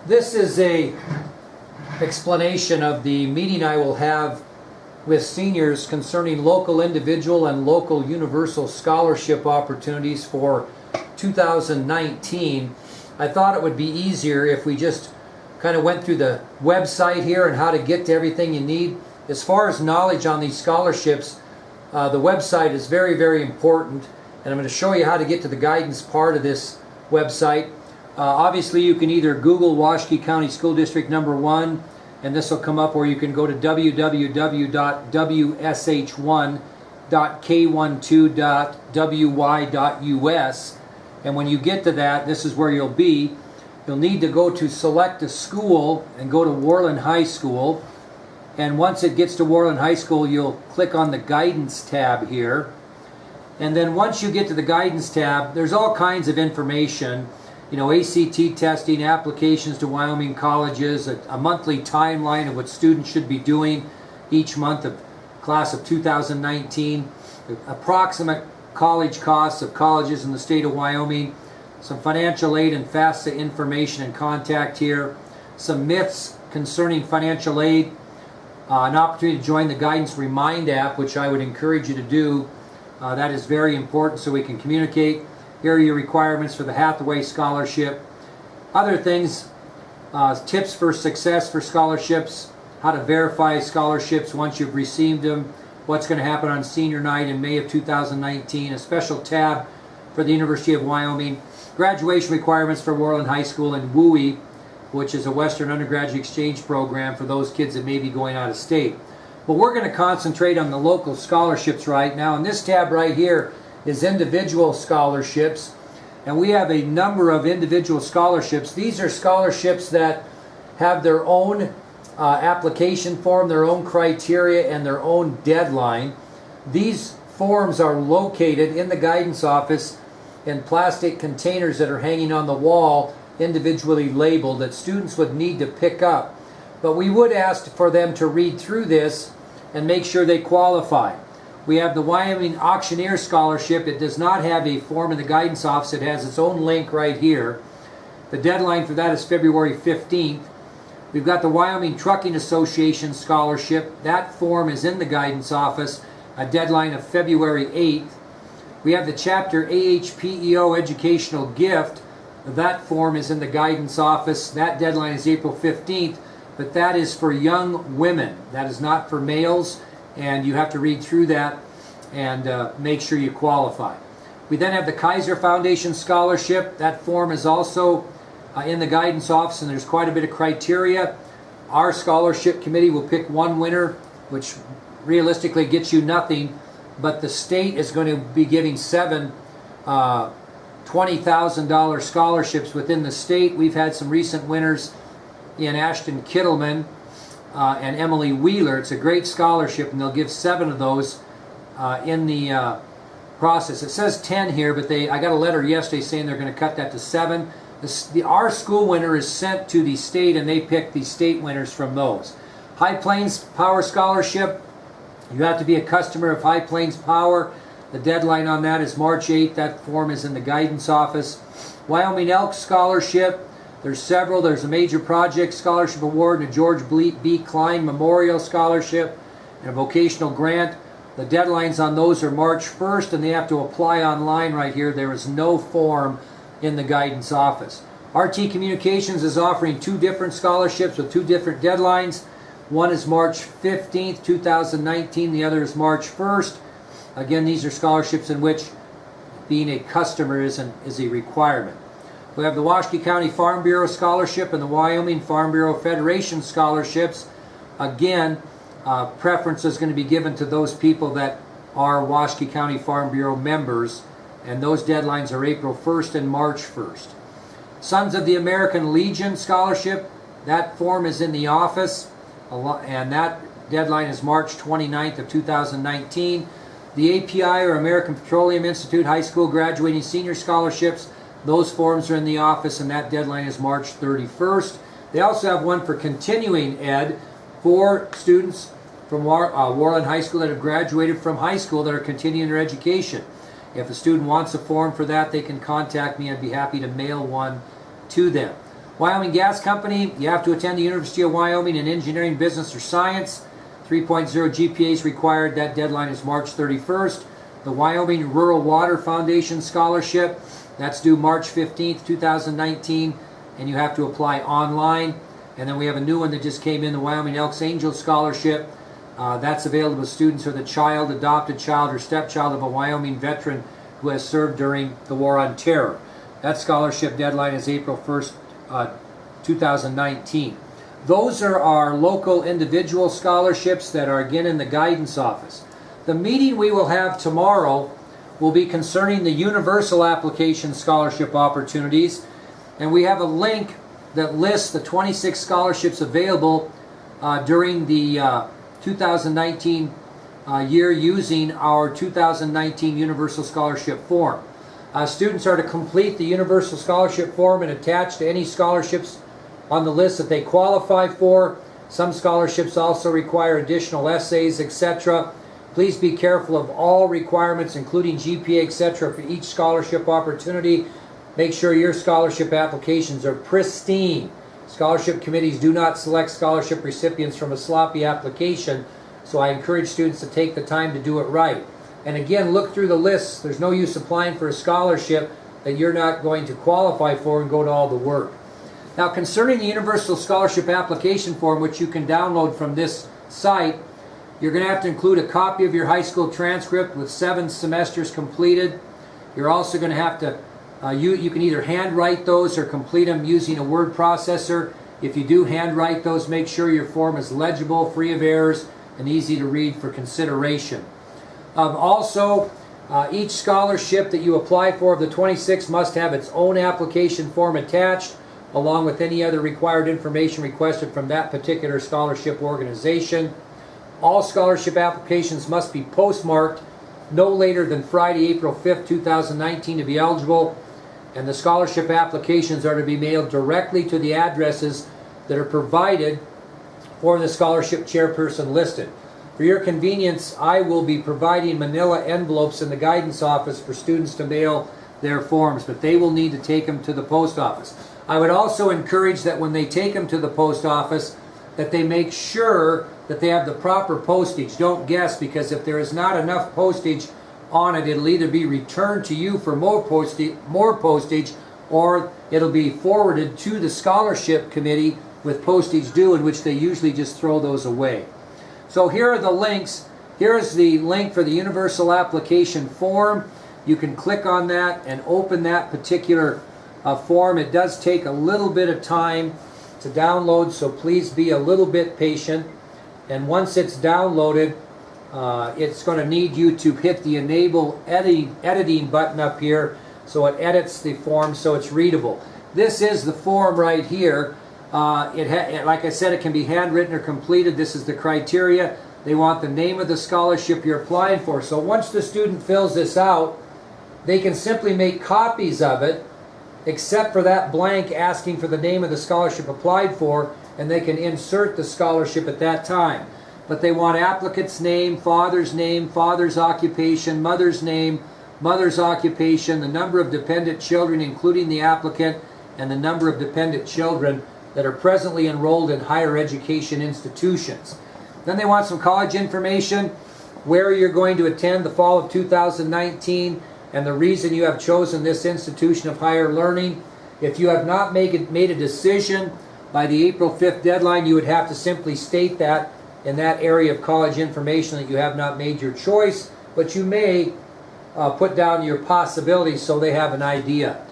This is a explanation of the meeting I will have with seniors concerning local individual and local universal scholarship opportunities for 2019. I thought it would be easier if we just kind of went through the website here and how to get to everything you need. As far as knowledge on these scholarships, the website is very, very important, and I'm going to show you how to get to the guidance part of this website. Obviously, you can either Google Washakie County School District number 1, and this will come up, or you can go to www.wsh1.k12.wy.us, and when you get to that, this is where you'll be. You'll need to go to select a school and go to Worland High School, and once it gets to Worland High School, you'll click on the guidance tab here, and then once you get to the guidance tab, there's all kinds of information. You know, ACT testing, applications to Wyoming colleges, a monthly timeline of what students should be doing each month of class of 2019, approximate college costs of colleges in the state of Wyoming, some financial aid and FAFSA information and contact here, some myths concerning financial aid, an opportunity to join the Guidance Remind app, which I would encourage you to do. That is very important so we can communicate. Here are your requirements for the Hathaway Scholarship. Other things, tips for success for scholarships, how to verify scholarships once you've received them, what's going to happen on senior night in May of 2019, a special tab for the University of Wyoming, graduation requirements for Worland High School, and WUI, which is a Western Undergraduate Exchange Program for those kids that may be going out of state. But we're going to concentrate on the local scholarships right now, and this tab right here is individual scholarships, and we have a number of individual scholarships. These are scholarships that have their own application form, their own criteria, and their own deadline. These forms are located in the guidance office in plastic containers that are hanging on the wall, individually labeled, that students would need to pick up. But we would ask for them to read through this and make sure they qualify. We have the Wyoming Auctioneer Scholarship. It does not have a form in the guidance office. It has its own link right here. The deadline for that is February 15th. We've got the Wyoming Trucking Association Scholarship. That form is in the guidance office, a deadline of February 8th. We have the Chapter AHPEO Educational Gift. That form is in the guidance office. That deadline is April 15th, but that is for young women. That is not for males, and you have to read through that and make sure you qualify. We then have the Kaiser Foundation Scholarship. That form is also in the guidance office, and there's quite a bit of criteria. Our scholarship committee will pick one winner, which realistically gets you nothing, but the state is going to be giving 7 $20,000 scholarships within the state. We've had some recent winners in Ashton Kittleman and Emily Wheeler. It's a great scholarship, and they'll give 7 of those in the process. It says 10 here, but I got a letter yesterday saying they're going to cut that to 7. Our school winner is sent to the state, and they pick the state winners from those. High Plains Power Scholarship. You have to be a customer of High Plains Power. The deadline on that is March 8th. That form is in the guidance office. Wyoming Elk Scholarship. There's several. There's a Major Project Scholarship Award and a George B. Klein Memorial Scholarship and a vocational grant. The deadlines on those are March 1st, and they have to apply online right here. There is no form in the guidance office. RT Communications is offering 2 different scholarships with 2 different deadlines. One is March 15th, 2019. The other is March 1st. Again, these are scholarships in which being a customer is a requirement. We have the Washakie County Farm Bureau Scholarship and the Wyoming Farm Bureau Federation Scholarships. Again, preference is going to be given to those people that are Washakie County Farm Bureau members, and those deadlines are April 1st and March 1st. Sons of the American Legion Scholarship, that form is in the office, and that deadline is March 29th of 2019. The API, or American Petroleum Institute High School Graduating Senior Scholarships, those forms are in the office, and that deadline is March 31st. They also have one for continuing ed for students from Worland High School that have graduated from high school that are continuing their education. If a student wants a form for that, they can contact me. I'd be happy to mail one to them. Wyoming Gas Company, you have to attend the University of Wyoming in engineering, business, or science. 3.0 GPA is required. That deadline is March 31st. The Wyoming Rural Water Foundation Scholarship, that's due March 15th, 2019, and you have to apply online. And then we have a new one that just came in, the Wyoming Elks Angel Scholarship. That's available to students who are the child, adopted child, or stepchild of a Wyoming veteran who has served during the War on Terror. That scholarship deadline is April 1st, 2019. Those are our local individual scholarships that are again in the guidance office. The meeting we will have tomorrow will be concerning the universal application scholarship opportunities, and we have a link that lists the 26 scholarships available during the 2019 year using our 2019 Universal Scholarship Form. Students are to complete the Universal Scholarship Form and attach to any scholarships on the list that they qualify for. Some scholarships also require additional essays, etc. Please be careful of all requirements, including GPA, etc., for each scholarship opportunity. Make sure your scholarship applications are pristine. Scholarship committees do not select scholarship recipients from a sloppy application, so I encourage students to take the time to do it right. And again, look through the lists. There's no use applying for a scholarship that you're not going to qualify for and go to all the work. Now, concerning the Universal Scholarship Application Form, which you can download from this site, you're going to have to include a copy of your high school transcript with 7 semesters completed. You're also going to have to, you can either handwrite those or complete them using a word processor. If you do handwrite those, make sure your form is legible, free of errors, and easy to read for consideration. Also, each scholarship that you apply for of the 26 must have its own application form attached, along with any other required information requested from that particular scholarship organization. All scholarship applications must be postmarked no later than Friday, April 5th, 2019 to be eligible, and the scholarship applications are to be mailed directly to the addresses that are provided for the scholarship chairperson listed. For your convenience, I will be providing manila envelopes in the guidance office for students to mail their forms, but they will need to take them to the post office. I would also encourage that when they take them to the post office, that they make sure that they have the proper postage. Don't guess, because if there is not enough postage on it, it'll either be returned to you for more postage, or it'll be forwarded to the scholarship committee with postage due, in which they usually just throw those away. So here are the links. Here is the link for the Universal Application Form. You can click on that and open that particular form. It does take a little bit of time to download, so please be a little bit patient. And once it's downloaded, it's going to need you to hit the Enable Editing button up here, so it edits the form so it's readable. This is the form right here. Like I said, it can be handwritten or completed. This is the criteria. They want the name of the scholarship you're applying for. So once the student fills this out, they can simply make copies of it, except for that blank asking for the name of the scholarship applied for, and they can insert the scholarship at that time. But they want applicant's name, father's occupation, mother's name, mother's occupation, the number of dependent children, including the applicant, and the number of dependent children that are presently enrolled in higher education institutions. Then they want some college information, where you're going to attend the fall of 2019, and the reason you have chosen this institution of higher learning. If you have not made a decision by the April 5th deadline, you would have to simply state that in that area of college information that you have not made your choice, but you may put down your possibilities so they have an idea.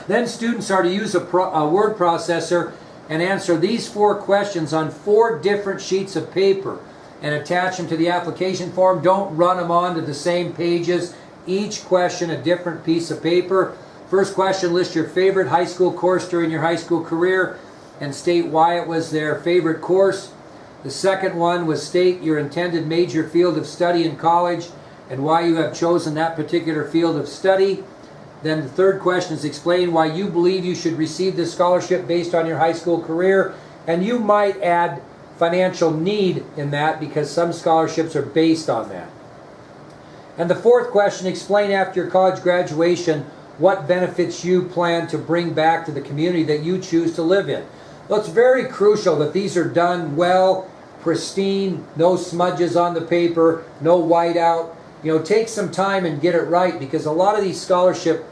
Then students are to use a word processor and answer these 4 questions on 4 different sheets of paper and attach them to the application form. Don't run them onto the same pages. Each question a different piece of paper. First question, list your favorite high school course during your high school career and state why it was their favorite course. The second one was state your intended major field of study in college and why you have chosen that particular field of study. Then the third question is explain why you believe you should receive this scholarship based on your high school career. And you might add financial need in that, because some scholarships are based on that. And the fourth question, explain after your college graduation what benefits you plan to bring back to the community that you choose to live in. Well, it's very crucial that these are done well, pristine, no smudges on the paper, no whiteout. Take some time and get it right, because a lot of these scholarship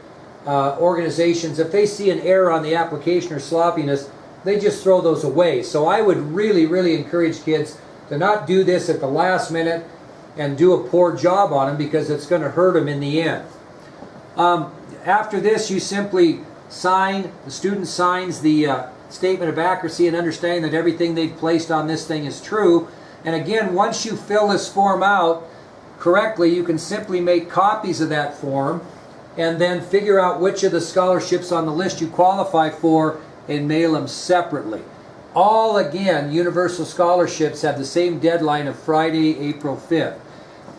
organizations, if they see an error on the application or sloppiness, they just throw those away. So I would really, really encourage kids to not do this at the last minute and do a poor job on them, because it's going to hurt them in the end. After this, you simply sign, the student signs the statement of accuracy and understanding that everything they've placed on this thing is true. And again, once you fill this form out correctly, you can simply make copies of that form and then figure out which of the scholarships on the list you qualify for and mail them separately. All, again, universal scholarships have the same deadline of Friday, April 5th.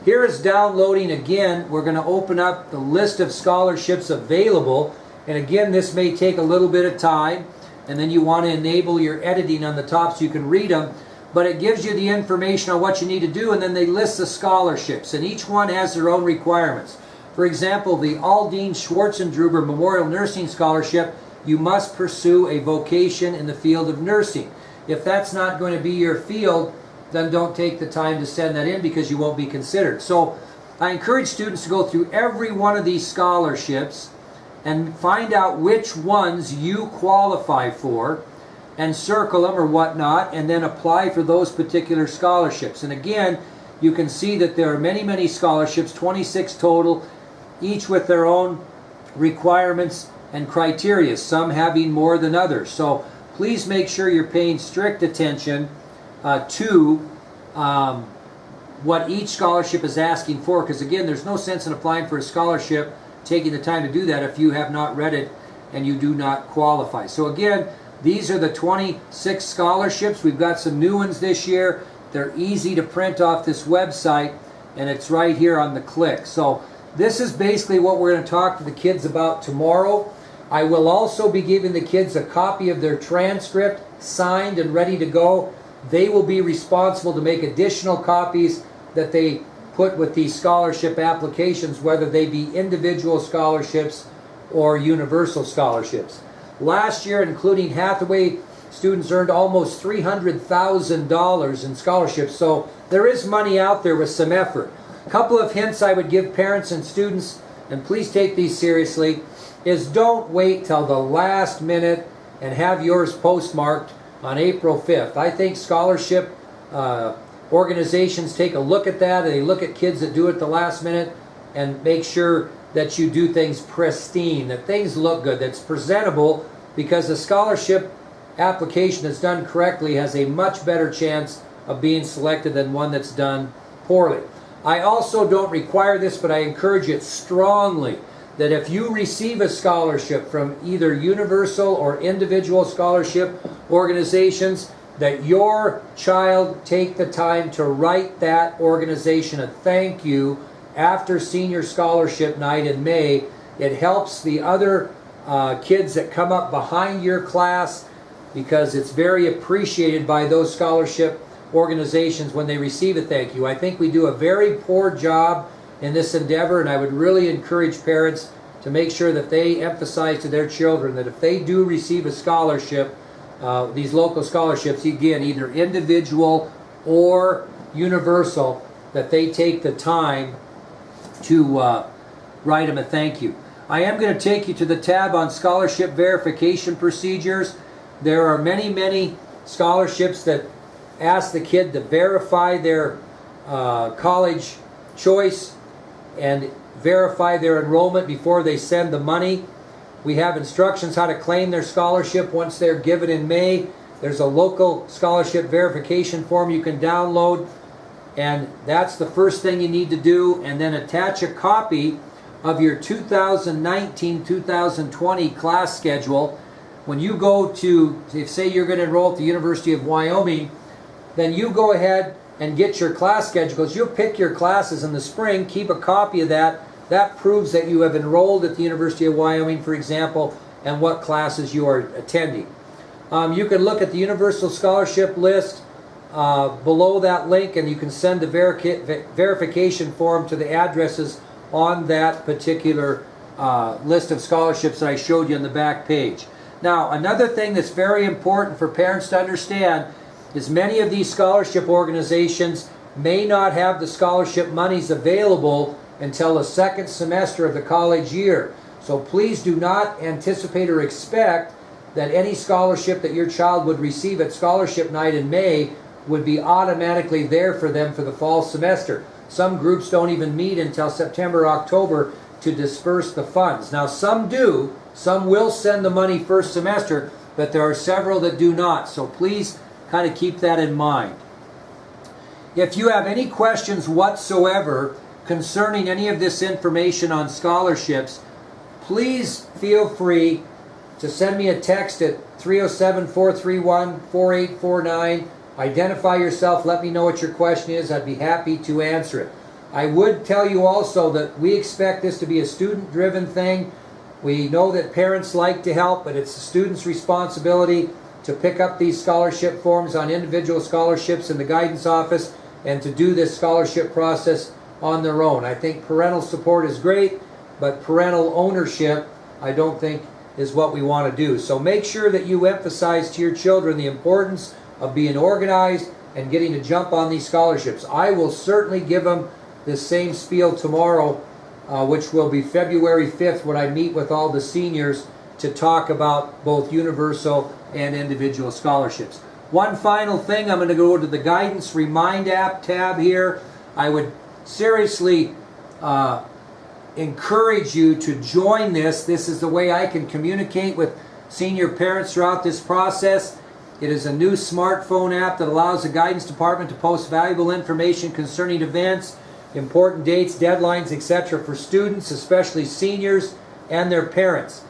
Here is downloading again. We're going to open up the list of scholarships available. And again, this may take a little bit of time. And then you want to enable your editing on the top so you can read them. But it gives you the information on what you need to do. And then they list the scholarships. And each one has their own requirements. For example, the Aldine Schwarzendruber Memorial Nursing Scholarship, you must pursue a vocation in the field of nursing. If that's not going to be your field, then don't take the time to send that in, because you won't be considered. So I encourage students to go through every one of these scholarships and find out which ones you qualify for and circle them or whatnot, and then apply for those particular scholarships. And again, you can see that there are many, many scholarships, 26 total, each with their own requirements and criteria, some having more than others. So please make sure you're paying strict attention to what each scholarship is asking for, because again, there's no sense in applying for a scholarship, taking the time to do that, if you have not read it and you do not qualify. So again, these are the 26 scholarships. We've got some new ones this year. They're easy to print off this website, and it's right here on the click. So this is basically what we're going to talk to the kids about tomorrow. I will also be giving the kids a copy of their transcript, signed and ready to go. They will be responsible to make additional copies that they put with these scholarship applications, whether they be individual scholarships or universal scholarships. Last year, including Hathaway, students earned almost $300,000 in scholarships. So there is money out there with some effort. A couple of hints I would give parents and students, and please take these seriously, is don't wait till the last minute and have yours postmarked on April 5th. I think scholarship organizations take a look at that, and they look at kids that do it at the last minute and make sure that you do things pristine, that things look good, that's presentable, because a scholarship application that's done correctly has a much better chance of being selected than one that's done poorly. I also don't require this, but I encourage it strongly that if you receive a scholarship from either universal or individual scholarship organizations, that your child take the time to write that organization a thank you after senior scholarship night in May. It helps the other kids that come up behind your class, because it's very appreciated by those scholarship organizations when they receive a thank you. I think we do a very poor job in this endeavor, and I would really encourage parents to make sure that they emphasize to their children that if they do receive a scholarship, these local scholarships, again, either individual or universal, that they take the time to write them a thank you. I am going to take you to the tab on scholarship verification procedures. There are many, many scholarships that ask the kid to verify their college choice and verify their enrollment before they send the money. We have instructions how to claim their scholarship once they're given in May. There's a local scholarship verification form you can download, and that's the first thing you need to do. And then attach a copy of your 2019-2020 class schedule. When you go to, if say you're going to enroll at the University of Wyoming, then you go ahead and get your class schedule, because you'll pick your classes in the spring. Keep a copy of that. That proves that you have enrolled at the University of Wyoming, for example, and what classes you are attending. You can look at the Universal Scholarship list below that link, and you can send the verification form to the addresses on that particular list of scholarships that I showed you on the back page. Now, another thing that's very important for parents to understand is many of these scholarship organizations may not have the scholarship monies available until the second semester of the college year. So please do not anticipate or expect that any scholarship that your child would receive at scholarship night in May would be automatically there for them for the fall semester. Some groups don't even meet until September, October to disperse the funds. Now some do, some will send the money first semester, but there are several that do not. So please kind of keep that in mind. If you have any questions whatsoever concerning any of this information on scholarships, please feel free to send me a text at 307-431-4849. Identify yourself, let me know what your question is. I'd be happy to answer it. I would tell you also that we expect this to be a student-driven thing. We know that parents like to help, but it's the student's responsibility to pick up these scholarship forms on individual scholarships in the guidance office and to do this scholarship process on their own. I think parental support is great, but parental ownership, I don't think, is what we want to do. So make sure that you emphasize to your children the importance of being organized and getting a jump on these scholarships. I will certainly give them this same spiel tomorrow, which will be February 5th, when I meet with all the seniors to talk about both universal and individual scholarships. One final thing, I'm going to go to the Guidance Remind app tab here. I would seriously encourage you to join this. This is the way I can communicate with senior parents throughout this process. It is a new smartphone app that allows the guidance department to post valuable information concerning events, important dates, deadlines, etc. for students, especially seniors and their parents.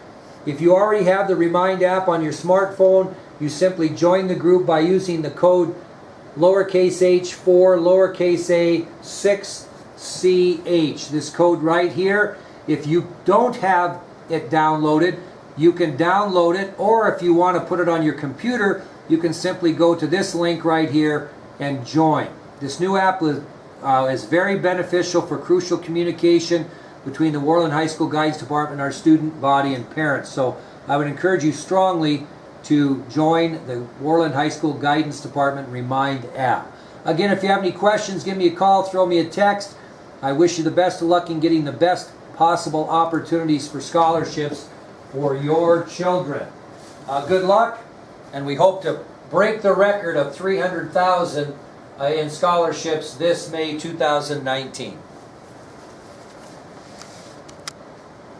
If you already have the Remind app on your smartphone, you simply join the group by using the code lowercase h4, lowercase a, 6CH. This code right here. If you don't have it downloaded, you can download it, or if you want to put it on your computer, you can simply go to this link right here and join. This new app is very beneficial for crucial communication between the Worland High School Guidance Department, our student body, and parents. So I would encourage you strongly to join the Worland High School Guidance Department Remind app. Again, if you have any questions, give me a call, throw me a text. I wish you the best of luck in getting the best possible opportunities for scholarships for your children. Good luck, and we hope to break the record of 300,000 in scholarships this May 2019.